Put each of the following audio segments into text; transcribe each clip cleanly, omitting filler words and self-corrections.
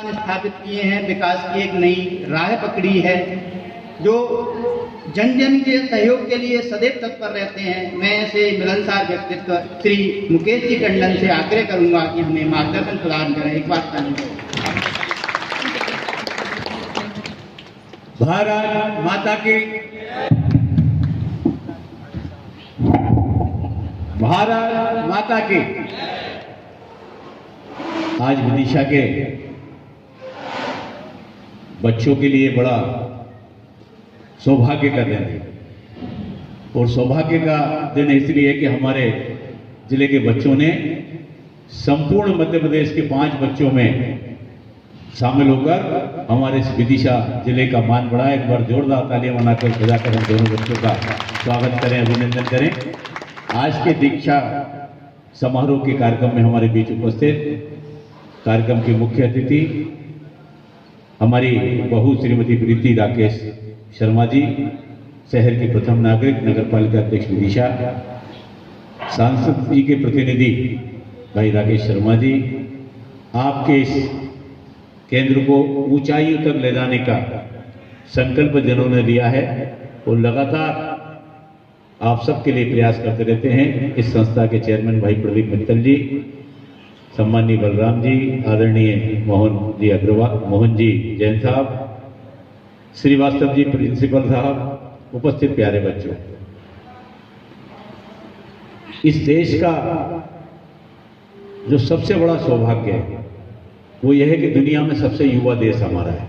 स्थापित किए हैं, विकास की एक नई राह पकड़ी है, जो जन जन के सहयोग के लिए सदैव तत्पर रहते हैं। मैं ऐसे मिलनसार व्यक्तित्व श्री मुकेश जी टंडन से आग्रह करूंगा कि हमें मार्गदर्शन प्रदान करें। एक बात करें। भारत माता की, भारत माता की। आज विदिशा के बच्चों के लिए बड़ा सौभाग्य का दिन है, और सौभाग्य का दिन इसलिए कि हमारे जिले के बच्चों ने संपूर्ण मध्य प्रदेश के 5 बच्चों में शामिल होकर हमारे इस विदिशा जिले का मान बढ़ाया। एक बार जोरदार तालियां मनाकर बजाकर हम दोनों बच्चों का स्वागत करें, अभिनंदन करें। आज के दीक्षा समारोह के कार्यक्रम में हमारे बीच उपस्थित कार्यक्रम के मुख्य अतिथि हमारी बहू श्रीमती प्रीति राकेश शर्मा जी, शहर की प्रथम नागरिक, नगर पालिका अध्यक्ष विदिशा, सांसद जी के प्रतिनिधि भाई राकेश शर्मा जी, आपके इस केंद्र को ऊंचाइयों तक ले जाने का संकल्प जिन्होंने लिया है और लगातार आप सबके लिए प्रयास करते रहते हैं। इस संस्था के चेयरमैन भाई प्रदीप मित्तल जी, सम्माननीय बलराम जी, आदरणीय मोहन जी अग्रवाल, मोहन जी जैन साहब, श्रीवास्तव जी प्रिंसिपल साहब, उपस्थित प्यारे बच्चों, इस देश का जो सबसे बड़ा सौभाग्य है वो यह है कि दुनिया में सबसे युवा देश हमारा है,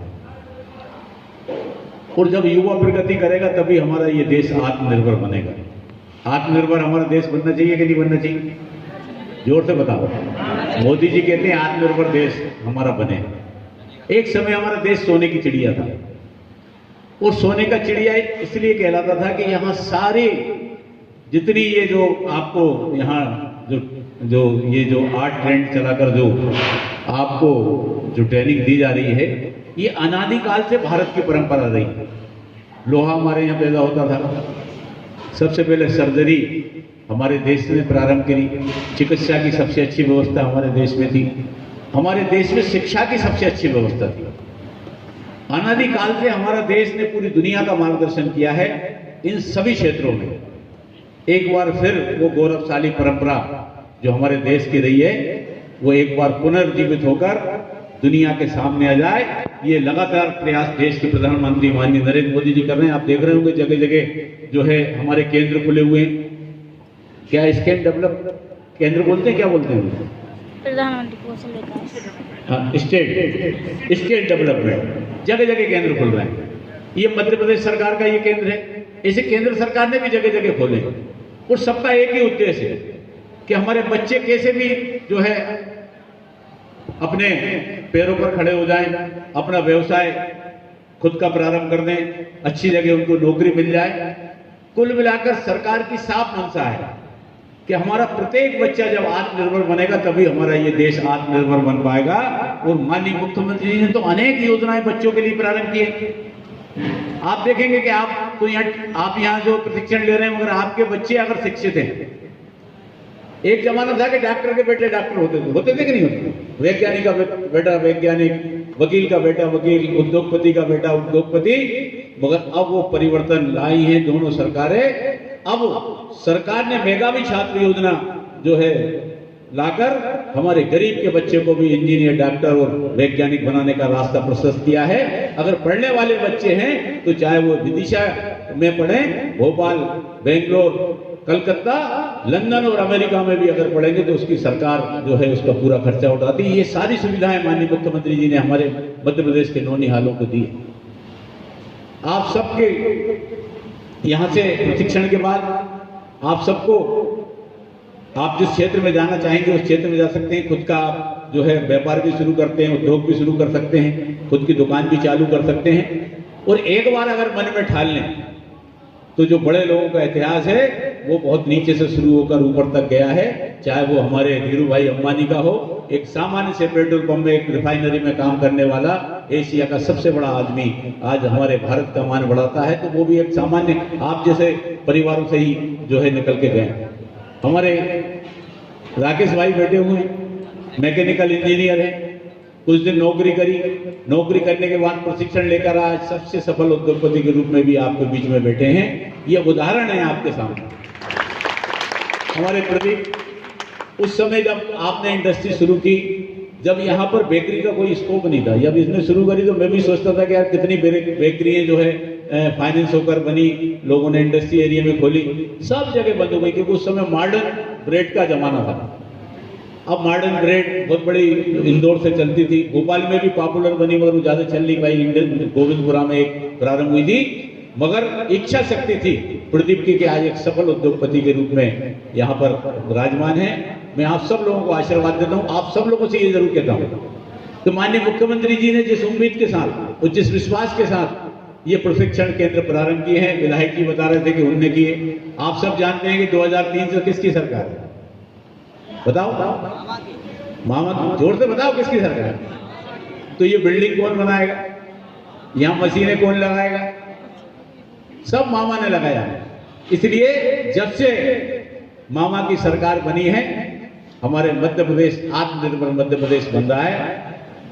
और जब युवा प्रगति करेगा तभी हमारा ये देश आत्मनिर्भर बनेगा। आत्मनिर्भर हमारा देश बनना चाहिए कि नहीं बनना चाहिए? जोर से बताओ। मोदी जी कहते हैं आत्मनिर्भर देश हमारा बने। एक समय हमारा देश सोने की चिड़िया था, और सोने का चिड़िया इसलिए कहलाता था कि यहाँ सारे जितनी ये जो आपको यहाँ जो ये जो आर्ट ट्रेंड चलाकर जो आपको जो ट्रेनिंग दी जा रही है, ये अनादिकाल से भारत की परंपरा रही है। लोहा हमारे यहाँ पैदा होता था, सबसे पहले सर्जरी हमारे देश ने प्रारंभ करी, चिकित्सा की सबसे अच्छी व्यवस्था हमारे देश में थी, हमारे देश में शिक्षा की सबसे अच्छी व्यवस्था थी। अनादिकाल से हमारा देश ने पूरी दुनिया का मार्गदर्शन किया है इन सभी क्षेत्रों में। एक बार फिर वो गौरवशाली परंपरा जो हमारे देश की रही है वो एक बार पुनर्जीवित होकर दुनिया के सामने आ जाए, ये लगातार प्रयास देश के प्रधानमंत्री माननीय नरेंद्र मोदी जी कर रहे हैं। आप देख रहे होंगे जगह जगह जो है हमारे केंद्र खुले हुए हैं। क्या स्किल डेवलप केंद्र बोलते हैं, क्या बोलते हैं? प्रधानमंत्री कौशल विकास, हाँ, स्टेट डेवलपमेंट, जगह जगह केंद्र खुल रहे हैं। ये मध्य प्रदेश सरकार का ये केंद्र है। इसे केंद्र सरकार ने भी जगह जगह खोले, और सबका एक ही उद्देश्य है कि हमारे बच्चे कैसे भी जो है अपने पैरों पर खड़े हो जाएं, अपना व्यवसाय खुद का प्रारंभ कर दें, अच्छी जगह उनको नौकरी मिल जाए। कुल मिलाकर सरकार की साफ मंशा है कि हमारा प्रत्येक बच्चा जब आत्मनिर्भर बनेगा तभी हमारा ये देश आत्मनिर्भर बन पाएगा। और माननीय मुख्यमंत्री जी ने तो अनेक योजनाएं बच्चों के लिए प्रारंभ किए। आप देखेंगे कि आप यहाँ जो प्रशिक्षण ले रहे हैं, मगर आपके बच्चे अगर शिक्षित हैं, एक जमाना था कि डॉक्टर के बेटे डॉक्टर होते थे कि नहीं होते? वैज्ञानिक का बेटा वैज्ञानिक, वकील का बेटा वकील, उद्योगपति का बेटा उद्योगपति। मगर अब वो परिवर्तन लाई है दोनों सरकारें। अब सरकार ने मेधावी छात्र योजना जो है लाकर हमारे गरीब के बच्चे को भी इंजीनियर, डॉक्टर और वैज्ञानिक बनाने का रास्ता प्रशस्त किया है। अगर पढ़ने वाले बच्चे हैं तो चाहे वो विदिशा में पढ़ें, भोपाल, बेंगलोर, कलकत्ता, लंदन और अमेरिका में भी अगर पढ़ेंगे तो उसकी सरकार जो है उसका पूरा खर्चा उठाती है। ये सारी सुविधाएं माननीय मुख्यमंत्री जी ने हमारे मध्य प्रदेश के नौनिहालों को दी। आप सबके यहाँ से प्रशिक्षण के बाद आप सबको आप जिस क्षेत्र में जाना चाहेंगे उस क्षेत्र में जा सकते हैं। खुद का आप जो है व्यापार भी शुरू करते हैं, उद्योग भी शुरू कर सकते हैं, खुद की दुकान भी चालू कर सकते हैं। और एक बार अगर मन में ठान लें तो जो बड़े लोगों का इतिहास है वो बहुत नीचे से शुरू होकर ऊपर तक गया है। चाहे वो हमारे धीरू भाई अंबानी का हो, एक सामान्य से पेट्रोल पंप में, एक रिफाइनरी में काम करने वाला एशिया का सबसे बड़ा आदमी आज हमारे भारत का मान बढ़ाता है, तो वो भी एक सामान्य आप जैसे परिवारों से ही जो है निकल के गए। हमारे राकेश भाई बैठे हुए हैं, मैकेनिकल इंजीनियर हैं, कुछ दिन नौकरी करी, नौकरी करने के बाद प्रशिक्षण लेकर आज सबसे सफल उद्योगपति के रूप में भी आपके बीच में बैठे हैं। ये उदाहरण है आपके सामने। हमारे प्रदीप, उस समय जब आपने इंडस्ट्री शुरू की, जब यहाँ पर बेकरी का कोई स्कोप नहीं था, जब इसने शुरू करी तो मैं भी सोचता था कि यार कितनी बेकरियाँ जो है फाइनेंस होकर बनी, लोगों ने इंडस्ट्री एरिया में खोली, सब जगह बंद हो गई, क्योंकि उस समय मॉडर्न ब्रेड का जमाना था। अब मॉडर्न ब्रेड बहुत बड़ी इंदौर से चलती थी, भोपाल में भी पॉपुलर बनी, मगर वो ज्यादा चल नहीं पाई। गोविंदपुरा में एक प्रारंभ हुई थी, मगर इच्छा शक्ति थी प्रदीप की कि आज एक सफल उद्योगपति के रूप में यहाँ पर विराजमान है। मैं आप सब लोगों को आशीर्वाद देता हूँ। आप सब लोगों से ये जरूर कहता हूँ कि माननीय मुख्यमंत्री जी ने जिस उम्मीद के साथ और जिस विश्वास के साथ ये प्रशिक्षण केंद्र प्रारंभ किए हैं, विधायक जी बता रहे थे कि उनने किए। आप सब जानते हैं कि 2003 से किसकी सरकार है? बताओ मामा, जोर से बताओ किसकी सरकार है? तो ये बिल्डिंग कौन बनाएगा? यहाँ मशीनें कौन लगाएगा? सब मामा ने लगाया। इसलिए जब से मामा की सरकार बनी है, हमारे मध्य प्रदेश आत्मनिर्भर मध्य प्रदेश बन रहा है।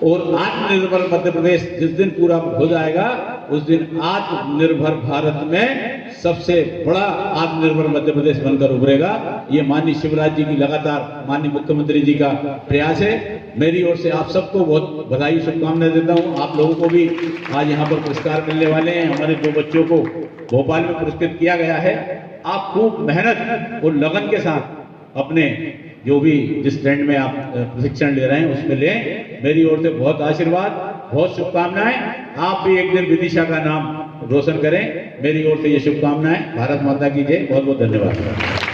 और आत्मनिर्भर मध्य प्रदेश जिस दिन पूरा हो जाएगा, उस दिन आत्मनिर्भर भारत में सबसे बड़ा आत्मनिर्भर मध्य प्रदेश बनकर उभरेगा। ये माननीय शिवराज जी की लगातार, माननीय मुख्यमंत्री जी का प्रयास है। मेरी ओर से आप सबको बहुत बधाई, शुभकामनाएं देता हूँ। आप लोगों को भी आज यहाँ पर पुरस्कार मिलने वाले हैं। हमारे 2 बच्चों को भोपाल में पुरस्कृत किया गया है। आप खूब मेहनत और लगन के साथ अपने जो भी जिस ट्रेंड में आप प्रशिक्षण ले रहे हैं उसमें लें। मेरी ओर से बहुत आशीर्वाद, बहुत शुभकामनाएं। आप भी एक दिन विदिशा का नाम रोशन करें। मेरी ओर से ये शुभकामनाएं। भारत माता की जय। बहुत बहुत धन्यवाद।